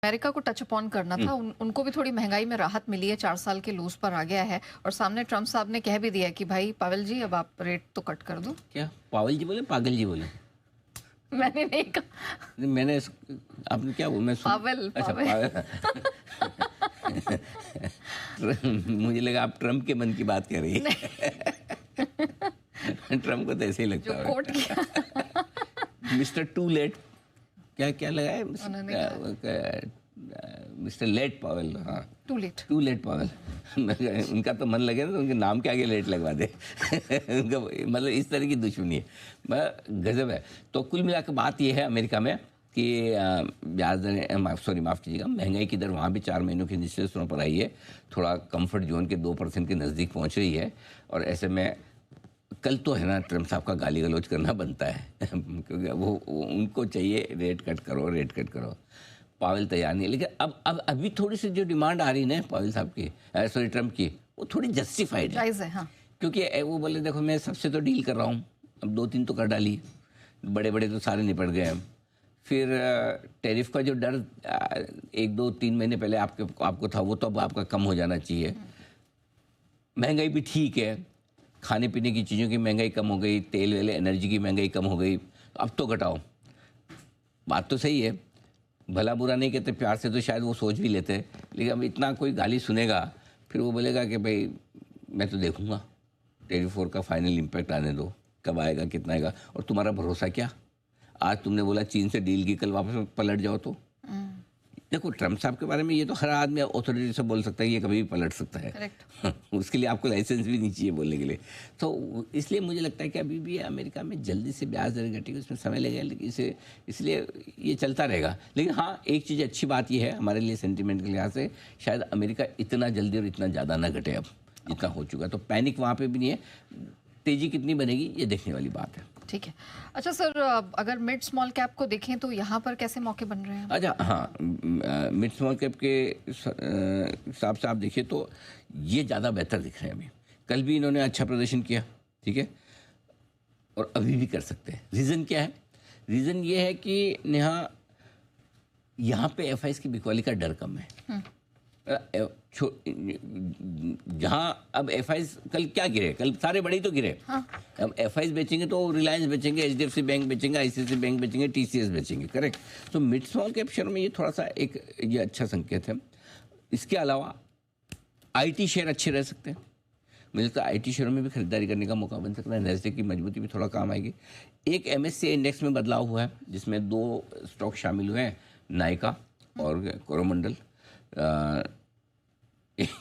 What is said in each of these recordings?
America को touch upon करना था। उनको भी थोड़ी महंगाई में राहत मिली है, 4 साल के लूज पर आ गया है और सामने ट्रम्प साहब ने कह भी दिया कि भाई पावेल जी अब आप रेट तो कट कर दो। क्या पावेल जी बोले पागल जी बोले? मैंने नहीं कहा। मैंने आपने क्या बोला? पावेल अच्छा पावेल। मुझे लगा आप ट्रम्प के मन की बात कर रही है। ट्रम्प को तो ऐसे ही लगता है। कोट किया मिस्टर टू लेट क्या क्या लगाए? Mister late Powell. हाँ टू लेट पावेल। उनका तो मन लगे ना तो उनके नाम के आगे लेट लगवा दे। उनका मतलब इस तरह की दुश्मनी है, गजब है। तो कुल मिलाकर बात यह है अमेरिका में कि ब्याज दरें माफ़ कीजिएगा, महंगाई की दर वहाँ भी 4 महीनों के निचले स्तरों पर आई है, थोड़ा कंफर्ट जोन के 2% के नज़दीक पहुँच रही है। और ऐसे में कल तो है ना ट्रम्प साहब का गाली गलौज करना बनता है क्योंकि वो उनको चाहिए रेट कट करो। पावेल तैयार नहीं है, लेकिन अब अभी थोड़ी सी जो डिमांड आ रही है ना पावेल साहब की, सॉरी ट्रम्प की, वो थोड़ी जस्टिफाइड है। हाँ। क्योंकि वो बोले देखो मैं सबसे तो डील कर रहा हूँ, अब 2-3 तो कर डाली, बड़े तो सारे निपट गए हैं। फिर टैरिफ का जो डर 1-2-3 महीने पहले आपको था, वो तो अब आपका कम हो जाना चाहिए। महंगाई भी ठीक है, खाने पीने की चीज़ों की महंगाई कम हो गई, तेल वेल एनर्जी की महंगाई कम हो गई, अब तो घटाओ। बात तो सही है, भला बुरा नहीं कहते, प्यार से तो शायद वो सोच भी लेते हैं, लेकिन अब इतना कोई गाली सुनेगा फिर वो बोलेगा कि भाई मैं तो देखूंगा, टेरिफ 4 का फाइनल इम्पैक्ट आने दो, कब आएगा कितना आएगा, और तुम्हारा भरोसा क्या? आज तुमने बोला चीन से डील की, कल वापस पलट जाओ। तो देखो ट्रम्प साहब के बारे में ये तो हर आदमी ऑथोरिटी से बोल सकता है, ये कभी भी पलट सकता है। उसके लिए आपको लाइसेंस भी नहीं चाहिए बोलने के लिए। तो इसलिए मुझे लगता है कि अभी भी अमेरिका में जल्दी से ब्याज दर घटेगी, उसमें समय लगेगा, लेकिन इसलिए ये चलता रहेगा। लेकिन हाँ, एक चीज़ अच्छी बात ये है हमारे लिए सेंटीमेंट के लिहाज से, शायद अमेरिका इतना जल्दी और इतना ज़्यादा ना घटे अब जितना हो चुका है। तो पैनिक वहाँ पर भी नहीं है, तेज़ी कितनी बनेगी ये देखने वाली बात है। ठीक है। अच्छा सर, अगर मिड स्मॉल कैप को देखें तो यहाँ पर कैसे मौके बन रहे हैं? अच्छा हाँ, मिड स्मॉल कैप के हिसाब से आप देखिए तो ये ज़्यादा बेहतर दिख रहे हैं अभी। कल भी इन्होंने अच्छा प्रदर्शन किया, ठीक है, और अभी भी कर सकते हैं। रीज़न क्या है? रीज़न ये है कि नेहा यहाँ पे एफआईज की बिकवाली का डर कम है। जहाँ अब एफआईज कल क्या गिरे, कल सारे बड़े ही तो गिरे। हाँ। अब एफआईज बेचेंगे तो रिलायंस बेचेंगे, एचडीएफसी बैंक बेचेंगे, आईसीआईसी बैंक बेचेंगे, टीसीएस बेचेंगे, करेक्ट। तो मिड स्मॉल कैप शेयर में ये थोड़ा सा एक ये अच्छा संकेत है। इसके अलावा आईटी शेयर अच्छे रह सकते हैं, मुझे लगता है आईटी शेयरों में भी खरीदारी करने का मौका बन सकता है। नैस्डैक की मजबूती भी थोड़ा काम आएगी। एक एमएससीआई इंडेक्स में बदलाव हुआ है जिसमें 2 स्टॉक शामिल हुए हैं, नायका और कोरोमंडल।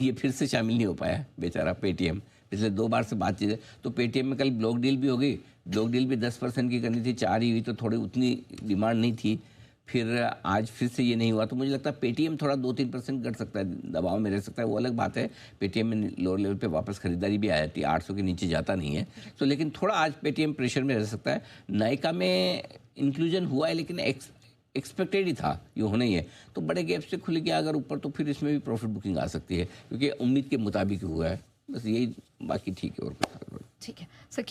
ये फिर से शामिल नहीं हो पाया बेचारा पेटीएम, पिछले 2 बार से बातचीत है। तो पेटीएम में कल ब्लॉक डील भी हो गई, ब्लॉक डील भी 10% की करनी थी, 4 ही हुई, तो थोड़ी उतनी डिमांड नहीं थी। फिर आज फिर से ये नहीं हुआ, तो मुझे लगता है पेटीएम थोड़ा 2-3% घट सकता है, दबाव में रह सकता है। वो अलग बात है, पेटीएम में लोअर लेवल पे वापस खरीदारी भी आ जाती है, 800 के नीचे जाता नहीं है। तो लेकिन थोड़ा आज पेटीएम प्रेशर में रह सकता है। नायका में इंक्लूजन हुआ है लेकिन एक्सपेक्टेड ही था, ये होना ही है। तो बड़े गैप से खुल गया अगर ऊपर, तो फिर इसमें भी प्रॉफिट बुकिंग आ सकती है क्योंकि उम्मीद के मुताबिक हुआ है। बस यही, बाकी ठीक है और कुछ। ठीक है सर।